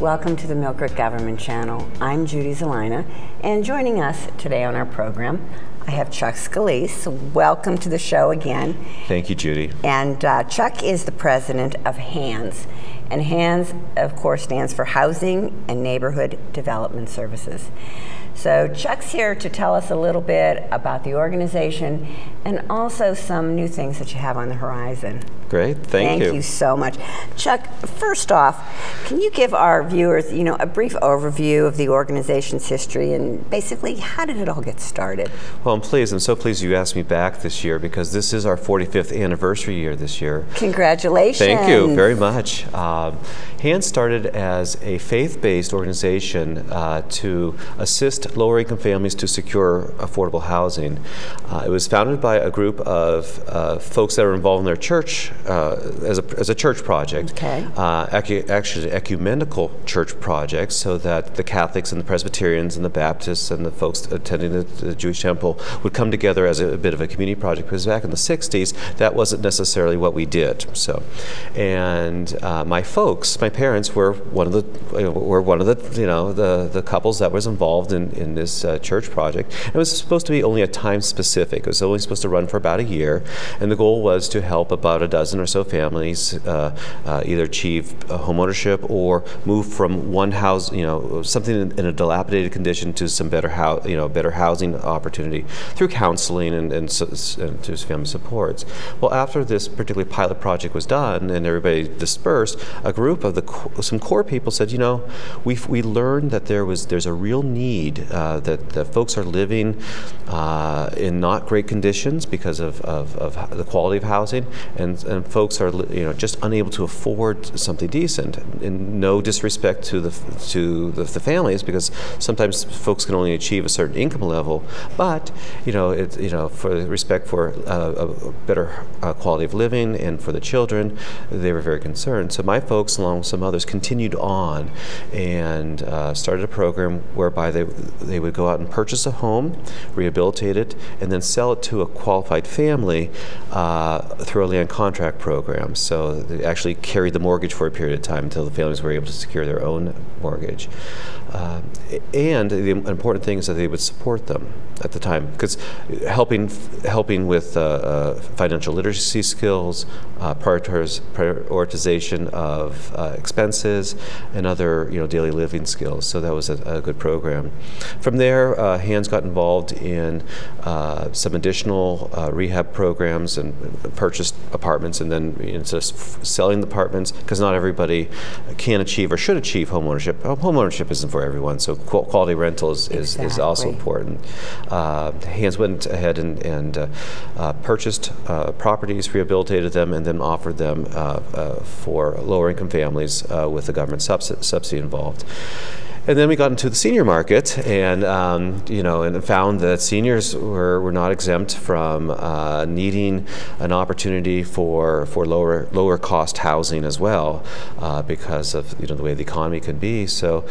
Welcome to the Millcreek Government Channel. I'm Judy Zelina, and joining us today on our program, I have Chuck Scalise. Welcome to the show again. Thank you, Judy. And Chuck is the president of HANDS. And HANDS, of course, stands for Housing and Neighborhood Development Services. So Chuck's here to tell us a little bit about the organization and also some new things that you have on the horizon. Great, thank you. Thank you so much. Chuck, first off, can you give our viewers, a brief overview of the organization's history and basically how did it all get started? Well, I'm so pleased you asked me back this year because this is our 45th anniversary year this year. Congratulations. Thank you very much. HANDS started as a faith-based organization to assist lower-income families to secure affordable housing. It was founded by a group of folks that are involved in their church as a church project. Okay. Actually, ecumenical church project, so that the Catholics and the Presbyterians and the Baptists and the folks attending the Jewish temple would come together as a bit of a community project. Because back in the '60s, that wasn't necessarily what we did. So, and my parents were one of the the couples that was involved in this church project. It was supposed to be only a time specific. It was only supposed to run for about a year, and the goal was to help about a dozen or so families either achieve homeownership or move from one house, something in a dilapidated condition to some better housing opportunity through counseling and through family supports. Well, after this particular pilot project was done and everybody dispersed, a group of some core people said, we learned that there's a real need that folks are living in not great conditions because of the quality of housing, and folks are just unable to afford something decent. And no disrespect to the families, because sometimes folks can only achieve a certain income level, but for respect for a better quality of living and for the children, they were very concerned. So my folks, along with some others, continued on and started a program whereby they would go out and purchase a home, rehabilitate it, and then sell it to a qualified family through a land contract program. So they actually carried the mortgage for a period of time until the families were able to secure their own mortgage. And the important thing is that they would support them at the time, because helping with financial literacy skills, prioritization of expenses, and other daily living skills. So that was a good program. From there, HANDS got involved in some additional rehab programs and purchased apartments, and then instead of selling the apartments, because not everybody can achieve or should achieve homeownership. Homeownership isn't for everyone, so quality rental is also important. HANDS went ahead and purchased properties, rehabilitated them, and then offered them for lower income families with the government subsidy involved. And then we got into the senior market, and and found that seniors were not exempt from needing an opportunity for lower cost housing as well, because of the way the economy can be. So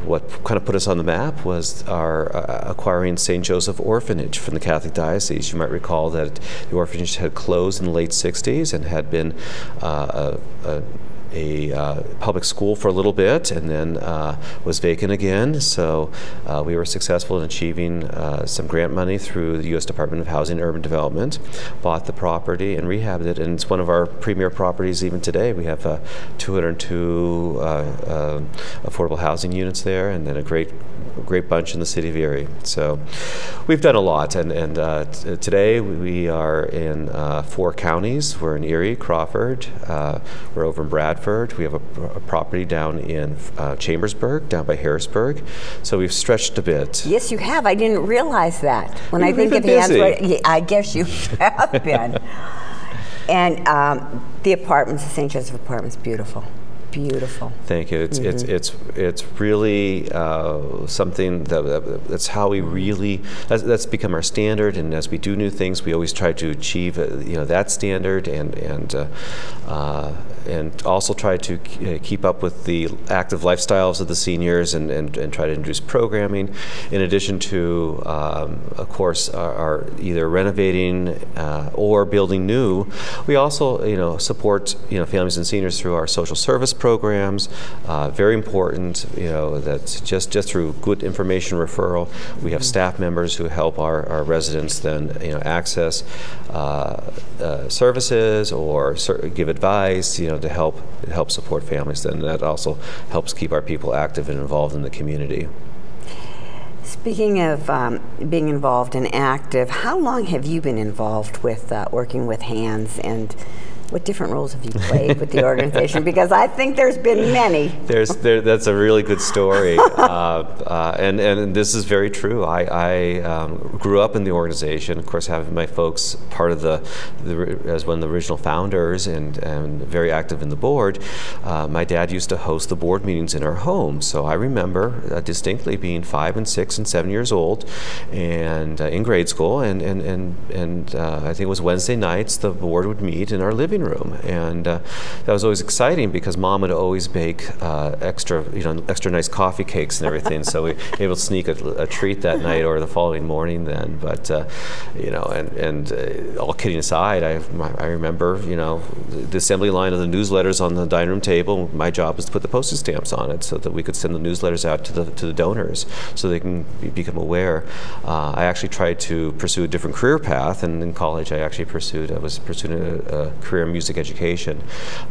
what kind of put us on the map was our acquiring St. Joseph Orphanage from the Catholic Diocese. You might recall that the orphanage had closed in the late '60s and had been a public school for a little bit, and then was vacant again. So we were successful in achieving some grant money through the U.S. Department of Housing and Urban Development, bought the property and rehabbed it, and it's one of our premier properties even today. We have 202 affordable housing units there, and then a great bunch in the city of Erie. So we've done a lot, and today we are in 4 counties. We're in Erie, Crawford, we're over in Bradford. We have a property down in Chambersburg, down by Harrisburg. So we've stretched a bit. Yes, you have. I didn't realize that. When I think of HANDS, I guess you have been. And the apartments, the St. Joseph apartments, beautiful. Beautiful. Thank you. It's really something that's how we really that's become our standard. And as we do new things, we always try to achieve that standard and also try to keep up with the active lifestyles of the seniors and try to introduce programming. In addition to, of course, our either renovating or building new, we also support families and seniors through our social service programs. Very important, that just through good information referral, we have staff members who help our residents then access services or give advice, to help support families. Then that also helps keep our people active and involved in the community. Speaking of being involved and active, how long have you been involved with working with Hands, and what different roles have you played with the organization? Because I think there's been many. That's a really good story, and this is very true. I grew up in the organization, of course, having my folks part of as one of the original founders and very active in the board. My dad used to host the board meetings in our home, so I remember distinctly being 5 and 6 and 7 years old, and in grade school, and I think it was Wednesday nights. The board would meet in our living room, and that was always exciting because Mom would always bake extra nice coffee cakes and everything. So we were able to sneak a treat that night or the following morning. Then, but all kidding aside, I remember the assembly line of the newsletters on the dining room table. My job was to put the postage stamps on it so that we could send the newsletters out to the donors so they can become aware. I actually tried to pursue a different career path, and in college I was pursuing a career in music education.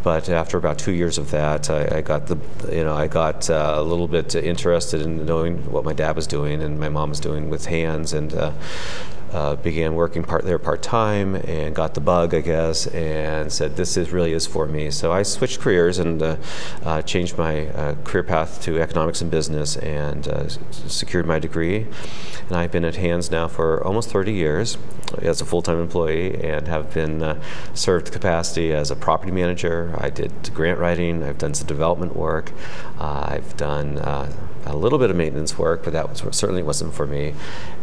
But after about 2 years of that, I got a little bit interested in knowing what my dad was doing and my mom was doing with Hands, and began working part-time and got the bug, I guess, and said this really is for me. So I switched careers and changed my career path to economics and business, and secured my degree. And I've been at Hands now for almost 30 years as a full-time employee, and have been served capacity as a property manager. I did grant writing, I've done some development work, I've done a little bit of maintenance work, but that certainly wasn't for me,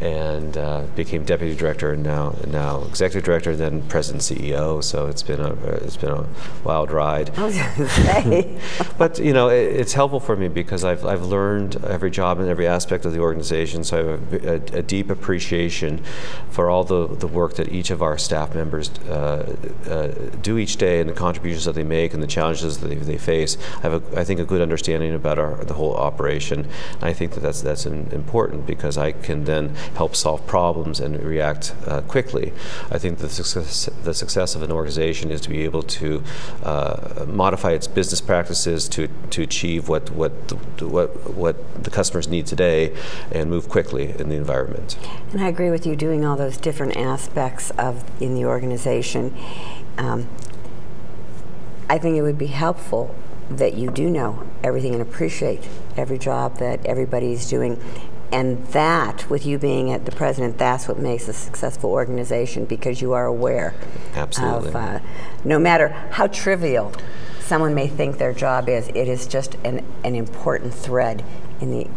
and became deputy director, and now executive director, then president CEO. So it's been a wild ride. I was going to say. But it's helpful for me because I've learned every job and every aspect of the organization. So I have a deep appreciation for all the work that each of our staff members do each day, and the contributions that they make, and the challenges that they face. I have I think a good understanding about the whole operation. And I think that's important because I can then help solve problems and react quickly. I think the success of an organization is to be able to modify its business practices to achieve what the customers need today, and move quickly in the environment. And I agree with you, doing all those different aspects in the organization. I think it would be helpful that you do know everything and appreciate every job that everybody's doing. And that, with you being the president, that's what makes a successful organization, because you are aware Absolutely. of, no matter how trivial someone may think their job is, it is just an important thread in the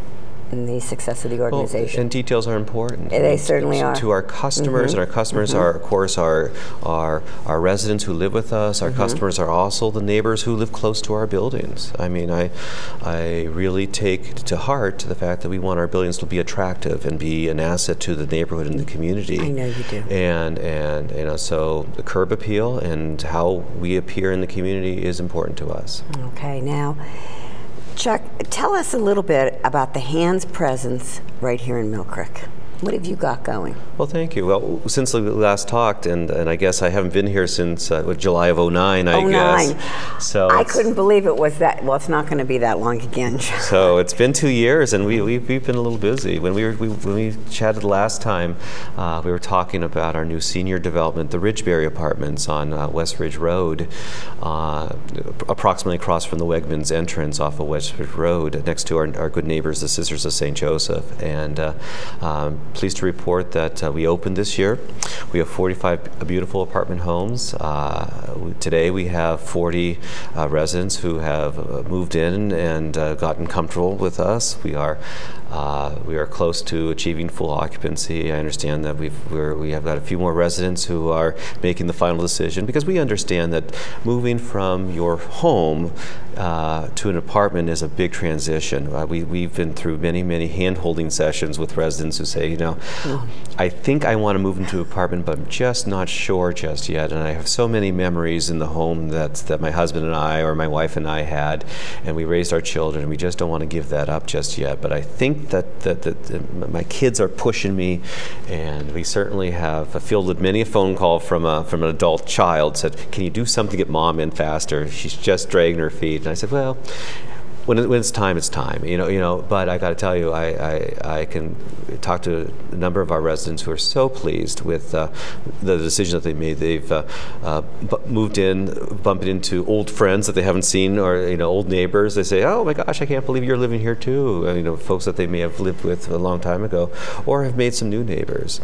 success of the organization. Well, and details are important. They certainly are. To our customers, and our customers are, of course, our residents who live with us. Our customers are also the neighbors who live close to our buildings. I mean, I really take to heart the fact that we want our buildings to be attractive and be an asset to the neighborhood and the community. I know you do. And so the curb appeal and how we appear in the community is important to us. Okay, now, Chuck, tell us a little bit about the Hands presence right here in Millcreek. What have you got going? Well, thank you. Well, since we last talked, and I guess I haven't been here since July of '09, I guess. So I couldn't believe it was that. Well, it's not going to be that long again. So it's been 2 years, and we've been a little busy. When we chatted last time, we were talking about our new senior development, the Ridgeberry Apartments on West Ridge Road, approximately across from the Wegmans entrance off of West Ridge Road, next to our good neighbors, the Sisters of St. Joseph. And pleased to report that we opened this year. We have 45 beautiful apartment homes. Today we have 40 residents who have moved in and gotten comfortable with us. We are We are close to achieving full occupancy. I understand that we have got a few more residents who are making the final decision, because we understand that moving from your home to an apartment is a big transition. We've been through many hand-holding sessions with residents who say, I think I want to move into an apartment, but I'm just not sure just yet. And I have so many memories in the home that my husband and I, or my wife and I had, and we raised our children, and we just don't want to give that up just yet. But I think that my kids are pushing me, and we certainly have fielded many a phone call from an adult child said, can you do something to get mom in faster? She's just dragging her feet. And I said, well, when it's time, it's time. But I got to tell you, I can talk to a number of our residents who are so pleased with the decision that they made. They've moved in, bumping into old friends that they haven't seen, or old neighbors. They say, "Oh my gosh, I can't believe you're living here too." Folks that they may have lived with a long time ago, or have made some new neighbors.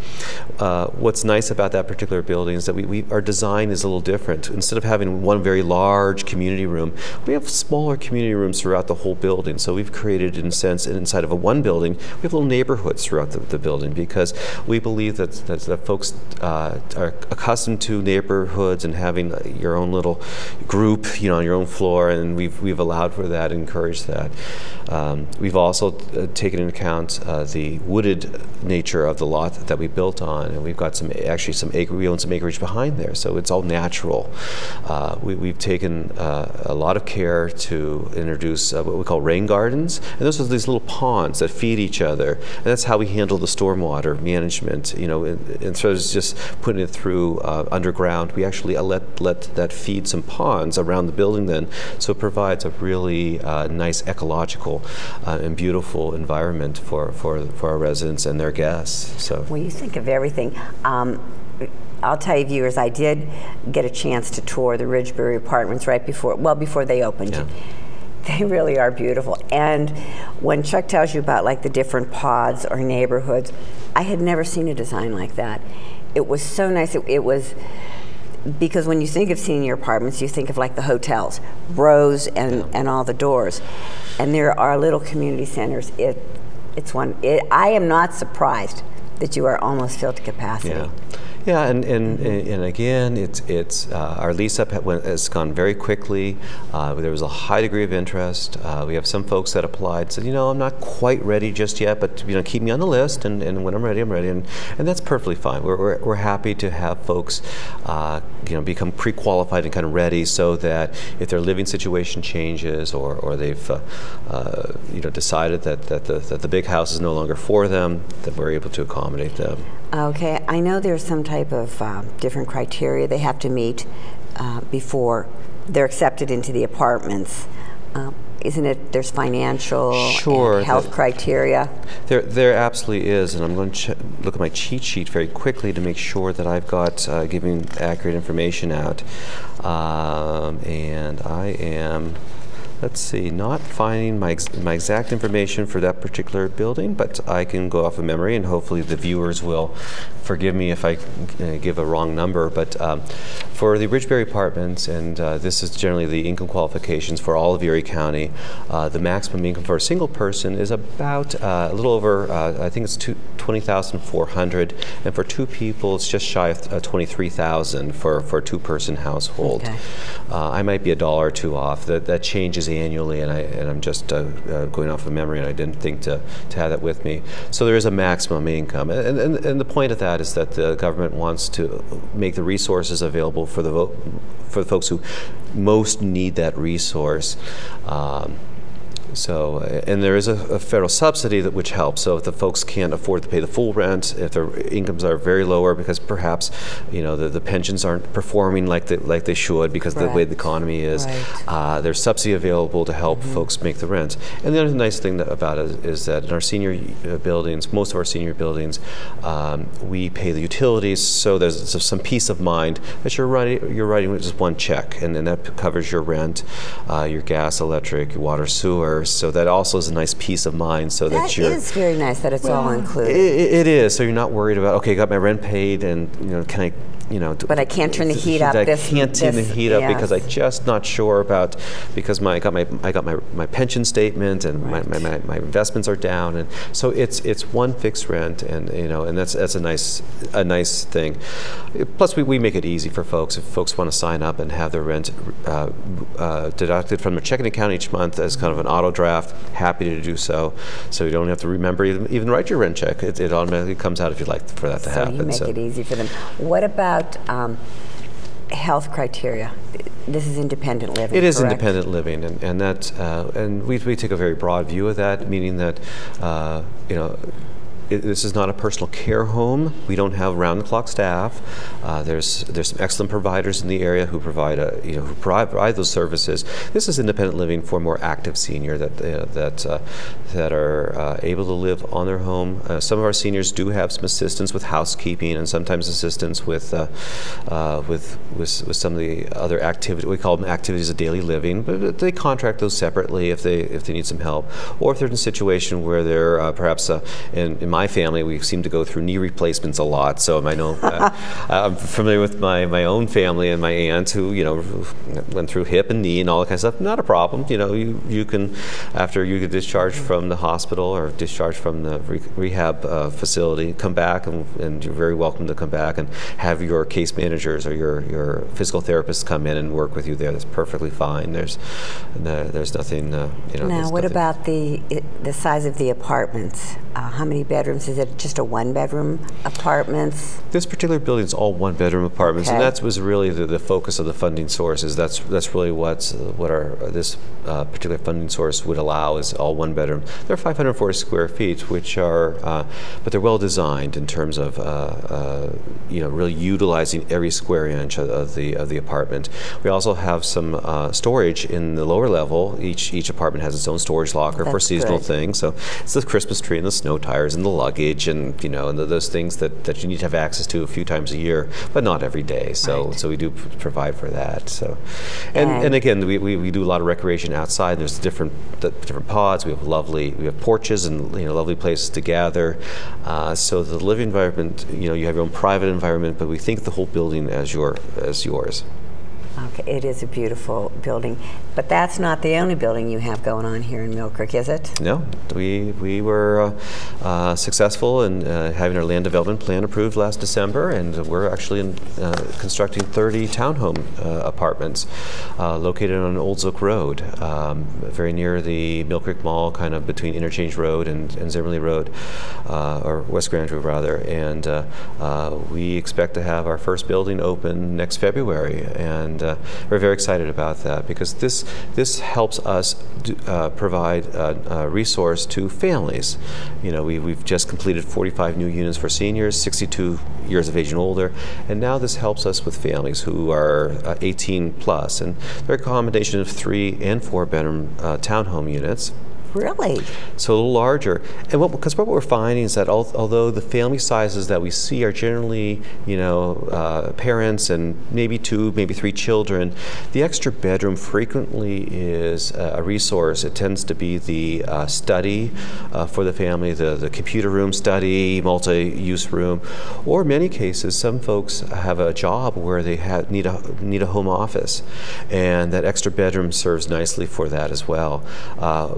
What's nice about that particular building is that our design is a little different. Instead of having one very large community room, we have smaller community rooms throughout the whole building. So we've created, in a sense, inside of one building, we have little neighborhoods throughout the building, because we believe that folks are accustomed to neighborhoods and having your own little group, on your own floor, and we've allowed for that, encouraged that. We've also taken into account the wooded nature of the lot that we built on, and we've got we own some acreage behind there, so it's all natural. We've taken a lot of care to introduce what we call rain gardens, and those are these little ponds that feed each other, and that's how we handle the stormwater management. Instead of just putting it through underground, we actually let that feed some ponds around the building then, so it provides a really nice ecological and beautiful environment for our residents and their guests. So, well, you think of everything. I'll tell you, viewers, I did get a chance to tour the Ridgebury Apartments before they opened. Yeah. They really are beautiful. And when Chuck tells you about like the different pods or neighborhoods, I had never seen a design like that. It was so nice. It was, because when you think of senior apartments, you think of like the hotels, rows and all the doors. And there are little community centers. I am not surprised that you are almost filled to capacity. Yeah. Yeah, and again, it's our lease up has gone very quickly. There was a high degree of interest. We have some folks that applied, said, I'm not quite ready just yet, but keep me on the list, and when I'm ready, and that's perfectly fine. We're happy to have folks become pre-qualified and kind of ready, so that if their living situation changes, or they've decided that the big house is no longer for them, that we're able to accommodate them. Okay, I know there's some type of different criteria they have to meet before they're accepted into the apartments. Isn't it? There's financial and health criteria. There absolutely is, and I'm going to look at my cheat sheet very quickly to make sure that I've got giving accurate information out. And I am, let's see, not finding my exact information for that particular building, but I can go off of memory, and hopefully the viewers will forgive me if I give a wrong number. But for the Ridgebury Apartments, and this is generally the income qualifications for all of Erie County, the maximum income for a single person is about a little over, I think it's $20,400, and for two people it's just shy of $23,000 for a two-person household. Okay. I might be $1 or $2 off. That changes annually, and I'm just going off of memory, and I didn't think to have that with me. So there is a maximum income, and the point of that is that the government wants to make the resources available for the folks who most need that resource. And there is a federal subsidy which helps. So if the folks can't afford to pay the full rent, if their incomes are very lower because perhaps the pensions aren't performing like they should because of the way the economy is, there's subsidy available to help folks make the rent. And the other nice thing about it is that in our senior buildings, most of our senior buildings, we pay the utilities, so there's some peace of mind that you're writing with just one check, and that covers your rent, your gas, electric, your water, sewer. So that also is a nice peace of mind. So that is very nice that it's all included. It is. So you're not worried about, okay, I got my rent paid, and can I But I can't turn the heat up. I can't turn the heat up because I'm just not sure about, because I got my pension statement and my investments are down, and so it's one fixed rent, and that's a nice thing. Plus we make it easy for folks if folks want to sign up and have their rent deducted from their checking account each month as kind of an auto draft. Happy to do so you don't have to remember even write your rent check. It automatically comes out if you'd like for that to happen. So you make it easy for them. What about health criteria? This is independent living. It is correct? independent living, and that we take a very broad view of that, meaning that this is not a personal care home. We don't have round-the-clock staff. There's some excellent providers in the area who provide those services. This is independent living for more active senior that are able to live on their home. Some of our seniors do have some assistance with housekeeping and sometimes assistance with some of the other activities. We call them activities of daily living, but they contract those separately if they need some help, or if they're in a situation where they're perhaps in my family, we seem to go through knee replacements a lot. So I know I'm familiar with my own family and my aunt who went through hip and knee and all that kind of stuff. Not a problem. You can, after you get discharged from the hospital or discharged from the rehab facility, come back and you're very welcome to come back and have your case managers or your physical therapists come in and work with you there. That's perfectly fine. There's nothing. Now, what about the size of the apartments? How many bedrooms? Is it just a one-bedroom apartments? This particular building is all one-bedroom apartments, and that was really the focus of the funding sources. That's really what this particular funding source would allow, is all one-bedroom. They're 540 square feet, which are, but they're well designed in terms of really utilizing every square inch of the apartment. We also have some storage in the lower level. Each apartment has its own storage locker for seasonal things. So it's the Christmas tree and the snow tires and the luggage and those things that you need to have access to a few times a year, but not every day. So we do provide for that. So and again, we do a lot of recreation outside. There's different pods. We have porches and lovely places to gather. So the living environment, you have your own private environment, but we think the whole building as yours. Okay, it is a beautiful building, but that's not the only building you have going on here in Millcreek, is it? No, we were successful in having our land development plan approved last December, and we're actually constructing 30 townhome apartments located on Old Zook Road, very near the Millcreek Mall, kind of between Interchange Road and Zimmerly Road, or West Grand Road rather, and we expect to have our first building open next February, and we're very excited about that because this helps us provide a resource to families. We've just completed 45 new units for seniors, 62 years of age and older, and now this helps us with families who are 18 plus, and they're a combination of 3 and 4 bedroom townhome units. Really? So a little larger. And because what we're finding is that although the family sizes that we see are generally, parents and maybe 2, maybe 3 children, the extra bedroom frequently is a resource. It tends to be the study for the family, the computer room study, multi-use room, or in many cases, some folks have a job where they need a home office, and that extra bedroom serves nicely for that as well.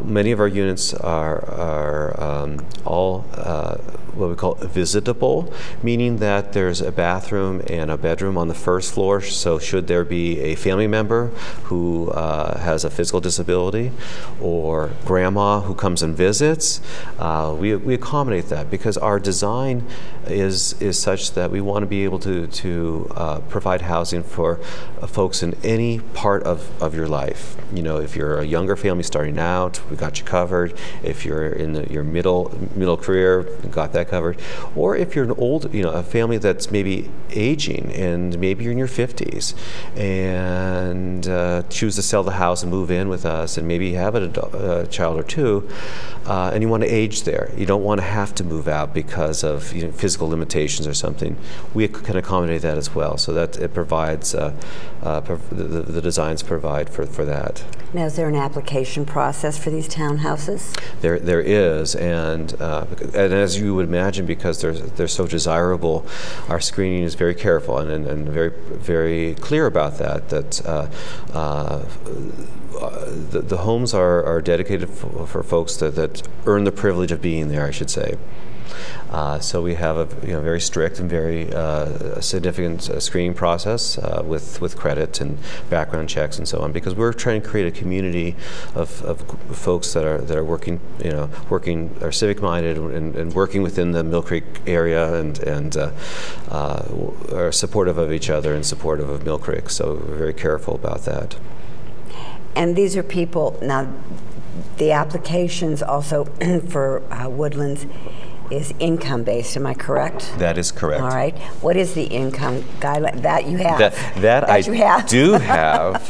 Many of our units are all what we call visitable, meaning that there's a bathroom and a bedroom on the first floor. So should there be a family member who has a physical disability or grandma who comes and visits, we accommodate that because our design is such that we want to be able to provide housing for folks in any part of your life. If you're a younger family starting out, we got you covered. If you're in your middle career, we got that covered. Or if you're an old, a family that's maybe aging and maybe you're in your 50s and choose to sell the house and move in with us and maybe have a child or 2, and you want to age there. You don't want to have to move out because of physical limitations or something. We can accommodate that as well, so that it provides, the designs provide for that. Now, is there an application process for these townhomes? townhouses? There is, and as you would imagine, because they're so desirable, our screening is very careful and very clear about that. The homes are dedicated for folks that earn the privilege of being there, I should say. So we have a very strict and very significant screening process with credit and background checks and so on, because we're trying to create a community of folks that are working are civic minded and working within the Millcreek area and are supportive of each other and supportive of Millcreek. So we're very careful about that. And these are people now. The applications also for Woodlands is income-based, am I correct? That is correct. All right. What is the income guideline that you have? That I do have.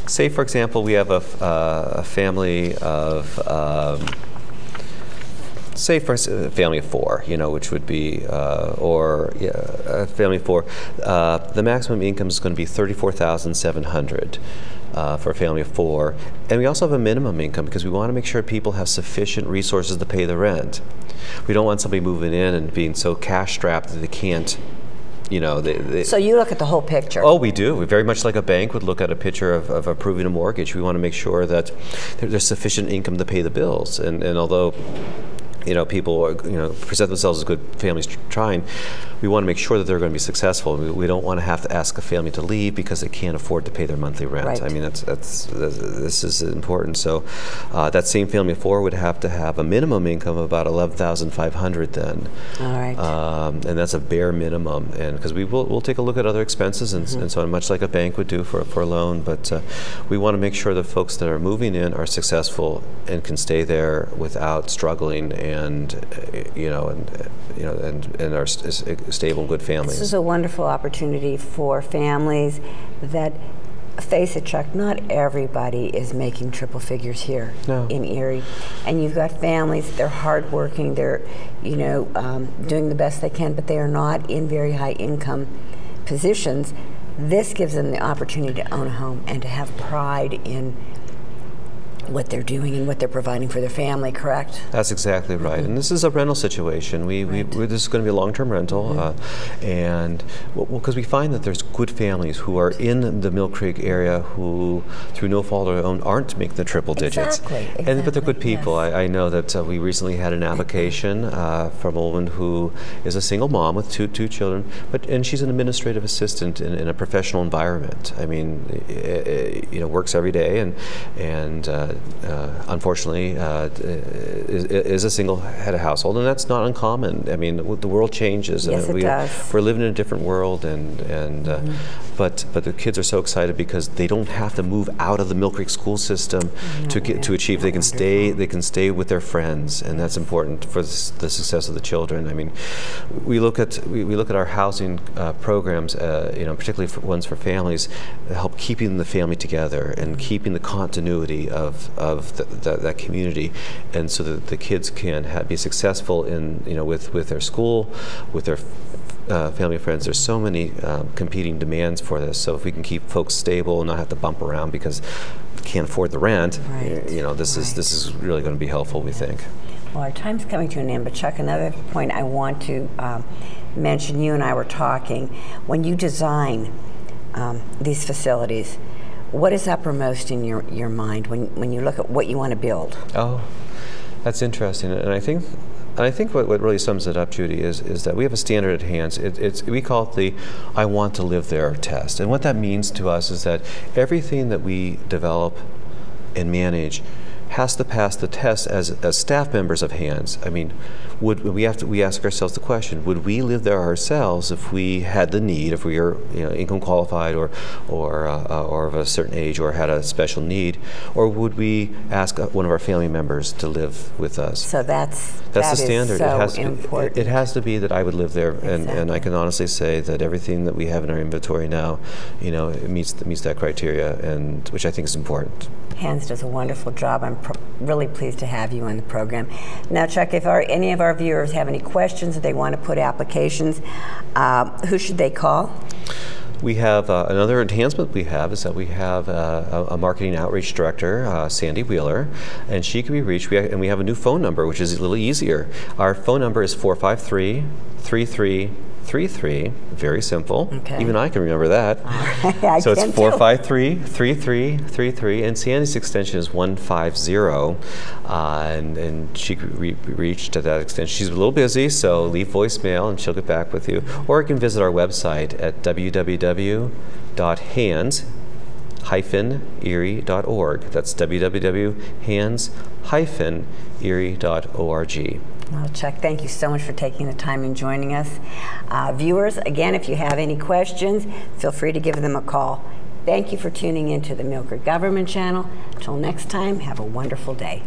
Say, for example, we have a family of, say, for a family of 4, which would be, a family of 4. The maximum income is going to be $34,700. For a family of 4, and we also have a minimum income because we want to make sure people have sufficient resources to pay the rent. We don't want somebody moving in and being so cash strapped that they can't, So you look at the whole picture. Oh, we do. We very much like a bank would look at a picture of approving a mortgage. We want to make sure that there's sufficient income to pay the bills, and although people present themselves as good families trying, we want to make sure that they're going to be successful. We don't want to have to ask a family to leave because they can't afford to pay their monthly rent. Right. I mean, this is important. So that same family of 4 would have to have a minimum income of about $11,500 then. All right. And that's a bare minimum, and because we'll take a look at other expenses and so on, much like a bank would do for a loan. But we want to make sure that folks that are moving in are successful and can stay there without struggling and are stable, good families. This is a wonderful opportunity for families that face it, Chuck. Not everybody is making triple figures here in Erie, and you've got families. They're hardworking. They're doing the best they can, but they are not in very high income positions. This gives them the opportunity to own a home and to have pride in what they're doing and what they're providing for their family, correct? That's exactly right. And this is a rental situation. This is going to be a long-term rental, and because we find that there's good families who are in the Millcreek area who, through no fault of their own, aren't making the triple digits. Exactly. But they're good people. Yes. I know that we recently had an application from a woman who is a single mom with two children, and she's an administrative assistant in a professional environment. I mean, works every day and unfortunately is a single head of household, and that's not uncommon. I mean, the world changes. Yes, it does. We're living in a different world, but the kids are so excited because they don't have to move out of the Millcreek school system to achieve. They can stay with their friends, and that's important for the success of the children. I mean, we look at our housing programs, particularly for ones for families, that help keeping the family together and keeping the continuity of that community, and so that the kids can be successful in with their school, with their family and friends. There's so many competing demands for this. So if we can keep folks stable and not have to bump around because they can't afford the rent, this is really going to be helpful, we think. Well, our time's coming to an end, but Chuck, another point I want to mention. You and I were talking when you design these facilities. What is uppermost in your mind when you look at what you want to build? Oh, that's interesting, and I think what really sums it up, Judy, is that we have a standard at hands. We call it the "I want to live there" test, and what that means to us is that everything that we develop and manage has to pass the test as staff members of Hands. I mean, we ask ourselves the question: would we live there ourselves if we had the need, if we are income qualified or of a certain age or had a special need, or would we ask one of our family members to live with us? So that's the standard. So important. It has to be that I would live there, and I can honestly say that everything that we have in our inventory now, it meets that criteria, and which I think is important. Hands does a wonderful job. I'm really pleased to have you on the program. Now, Chuck, if any of our viewers have any questions or they want to put applications, who should they call? We have another enhancement we have is that we have a marketing outreach director, Sandy Wheeler, and she can be reached. And we have a new phone number, which is a little easier. Our phone number is 453-3333. Very simple. Okay. Even I can remember that. So it's 453-3333, and Sandy's extension is 150. And she can be reached at that extension. She's a little busy, so leave voicemail and she'll get back with you. Or you can visit our website at www.hands-erie.org. That's www.hands-erie.org. Well, Chuck, thank you so much for taking the time and joining us. Viewers, again, if you have any questions, feel free to give them a call. Thank you for tuning in to the Millcreek Government Channel. Until next time, have a wonderful day.